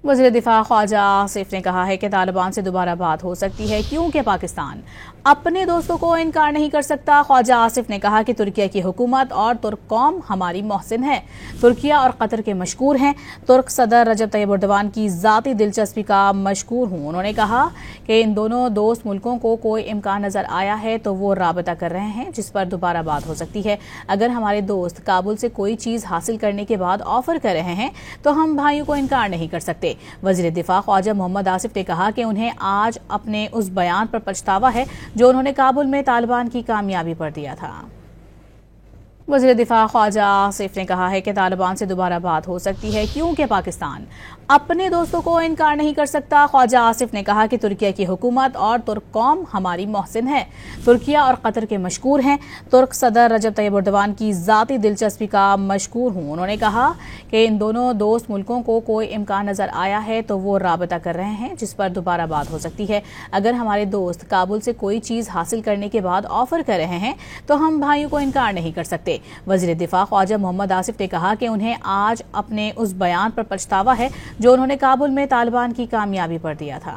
वज़ीर दिफा ख्वाजा आसिफ ने कहा है कि तालिबान से दोबारा बात हो सकती है क्योंकि पाकिस्तान अपने दोस्तों को इनकार नहीं कर सकता। ख्वाजा आसिफ ने कहा कि तुर्किया की हुकूमत और तुर्क कौम हमारी मोहसिन है। तुर्किया और कतर के मशकूर हैं। तुर्क सदर रजब तैयब एर्दोगान की ज़ाती दिलचस्पी का मशकूर हूँ। उन्होंने कहा कि इन दोनों दोस्त मुल्कों को कोई इम्कान नज़र आया है तो वो राबता कर रहे हैं जिस पर दोबारा बात हो सकती है। अगर हमारे दोस्त काबुल से कोई चीज़ हासिल करने के बाद ऑफर कर रहे हैं तो हम भाइयों को इनकार नहीं कर सकते। वज़ीर दिफा ख्वाजा मोहम्मद आसिफ ने कहा कि उन्हें आज अपने उस बयान पर पछतावा है जो उन्होंने काबुल में तालिबान की कामयाबी पर दिया था। वज़ीर दिफा ख्वाजा आसिफ ने कहा है कि तालिबान से दोबारा बात हो सकती है क्योंकि पाकिस्तान अपने दोस्तों को इनकार नहीं कर सकता। ख्वाजा आसिफ ने कहा कि तुर्किया की हुकूमत और तुर्क कौम हमारी मोहसिन है। तुर्किया और कतर के मशकूर हैं। तुर्क सदर रजब तैयब एर्दोगान की ज़ाती दिलचस्पी का मशकूर हूँ। उन्होंने कहा कि इन दोनों दोस्त मुल्कों को कोई इम्कान नज़र आया है तो वो राबता कर रहे हैं जिस पर दोबारा बात हो सकती है। अगर हमारे दोस्त काबुल से कोई चीज़ हासिल करने के बाद ऑफर कर रहे हैं तो हम भाइयों को इनकार नहीं कर सकते। वज़ीर दिफा ख्वाजा मोहम्मद आसिफ ने कहा कि उन्हें आज अपने उस बयान पर पछतावा है जो उन्होंने काबुल में तालिबान की कामयाबी पर दिया था।